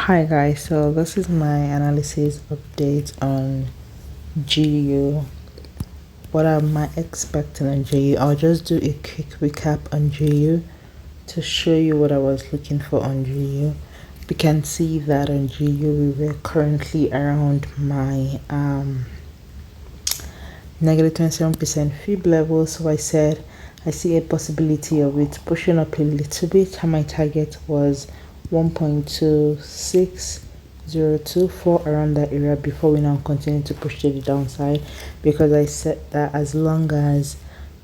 Hi guys, so this is my analysis update on GU. What am I expecting on GU? I'll just do a quick recap on GU to show you what I was looking for on GU. We can see that on GU we were currently around my negative 27% fib level, so I said I see a possibility of it pushing up a little bit, and my target was 1.26024 around that area before we now continue to push to the downside, because I said that as long as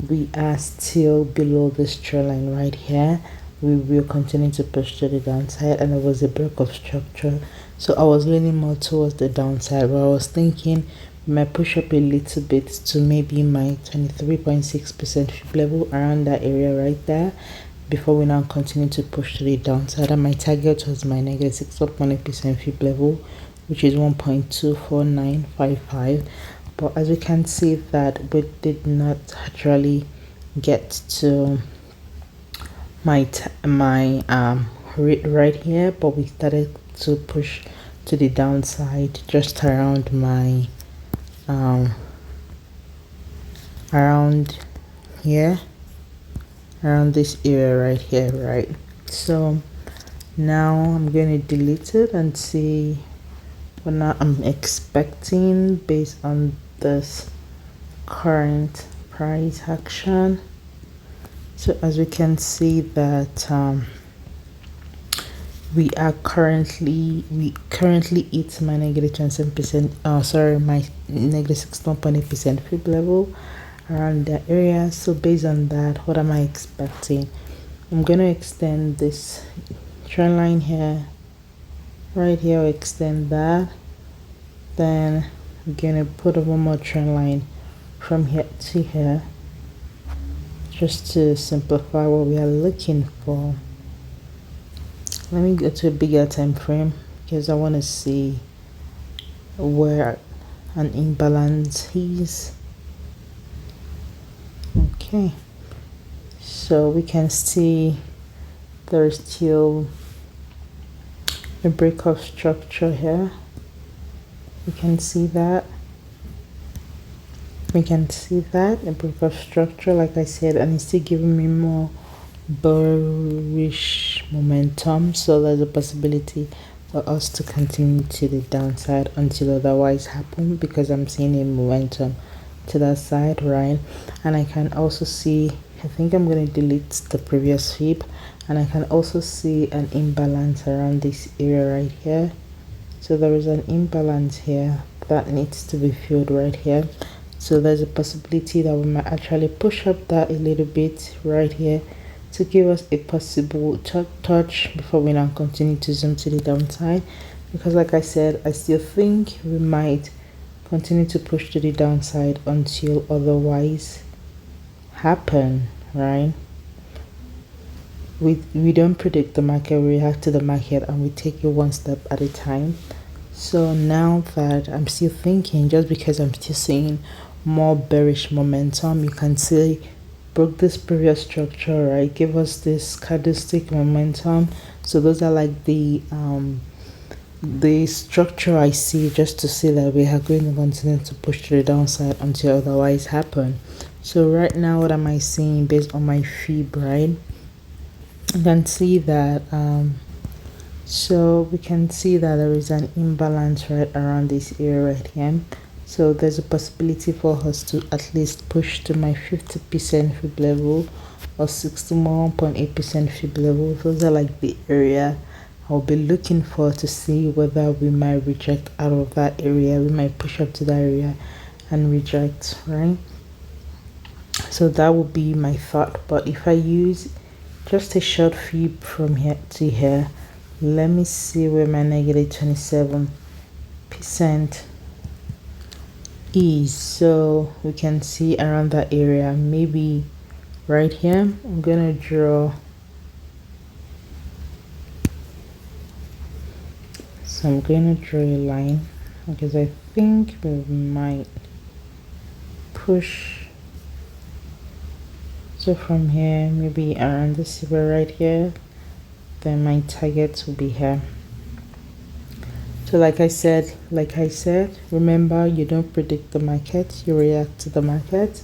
we are still below this trend line right here, we will continue to push to the downside. And it was a break of structure, so I was leaning more towards the downside, but I was thinking we might push up a little bit to maybe my 23.6% fib level around that area right there before we now continue to push to the downside. And my target was my negative 6.8% fib level, which is 1.24955. But as we can see that we did not actually get to my rate right here, but we started to push to the downside just around my around here, around this area right here, right? So now I'm going to delete it and see what now I'm expecting based on this current price action. So as we can see that we currently hit my negative 27%, my negative 16.8% fib level around that area. So based on that, what am I expecting? I'm going to extend this trend line here, right here. I'll extend that, then I'm going to put one more trend line from here to here, just to simplify what we are looking for. Let me go to a bigger time frame because I want to see where an imbalance is. Okay, so we can see there's still a break of structure here. We can see that a break of structure, like I said, and it's still giving me more bearish momentum, so there's a possibility for us to continue to the downside until otherwise happen, because I'm seeing a momentum to that side, right? And I can also see, I think I'm going to delete the previous fib, and I can also see an imbalance around this area right here. So there is an imbalance here that needs to be filled right here. So there's a possibility that we might actually push up that a little bit right here to give us a possible touch before we now continue to zoom to the downside, because like I said, I still think we might continue to push to the downside until otherwise happen, right? We don't predict the market, we react to the market, and we take it one step at a time. So now that I'm still thinking, just because I'm still seeing more bearish momentum, you can see broke this previous structure, right? Give us this candlestick momentum. So those are like the structure I see, just to see that we are going to continue to push to the downside until otherwise happen. So right now, what am I seeing based on my fib, right? You can see that so we can see that there is an imbalance right around this area right here. So there's a possibility for us to at least push to my 50% fib level or 61.8% fib level. Those are like the area I'll be looking for to see whether we might reject out of that area. We might push up to that area and reject, right? So that would be my thought. But if I use just a short fib from here to here, let me see where my negative 27% is. So we can see around that area, maybe right here. I'm gonna draw, so I'm gonna draw a line because I think we might push. So from here, maybe around this area right here, then my target will be here. So like I said, remember, you don't predict the market, you react to the market.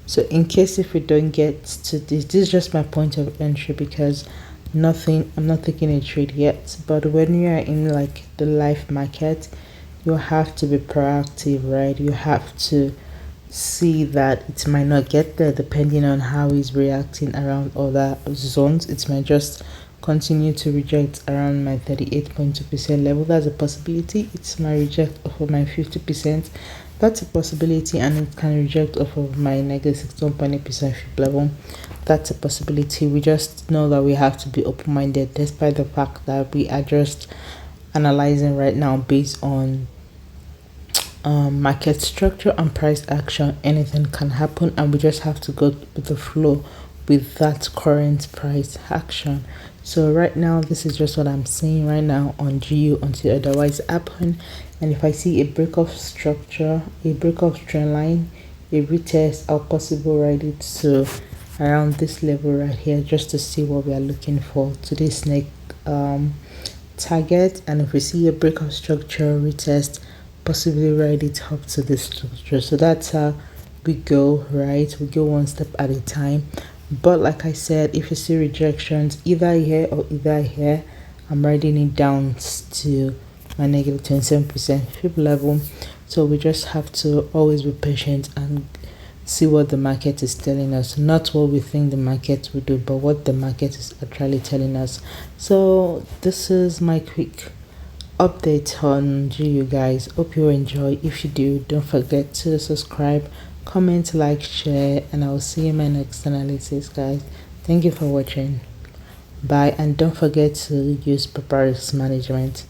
So in case if we don't get to this is just my point of entry, because nothing I'm not taking a trade yet. But when you are in like the live market, you have to be proactive, right? You have to see that it might not get there depending on how he's reacting around other zones. It might just continue to reject around my 38.2% level. That's a possibility. It might reject off of my 50%. That's a possibility, and it can reject off of my negative 16.8% fib level. That's a possibility. We just know that we have to be open-minded, despite the fact that we are just analyzing right now based on market structure and price action. Anything can happen, and we just have to go with the flow with that current price action. So right now, this is just what I'm seeing right now on GU until otherwise happen. And if I see a break of structure, a break of trend line, a retest, I'll possibly ride it to around this level right here, just to see what we are looking for to this next target. And if we see a break of structure, retest, possibly ride it up to this structure. So that's how we go, right? We go one step at a time. But like I said, if you see rejections either here or either here, I'm riding it down to my negative 27% fib level. So we just have to always be patient and see what the market is telling us, not what we think the market will do, but what the market is actually telling us. So this is my quick update on GU, guys. Hope you enjoy. If you do, don't forget to subscribe, comment, like, share, and I'll see you in my next analysis, guys. Thank you for watching. Bye, and don't forget to use Gbpusd management.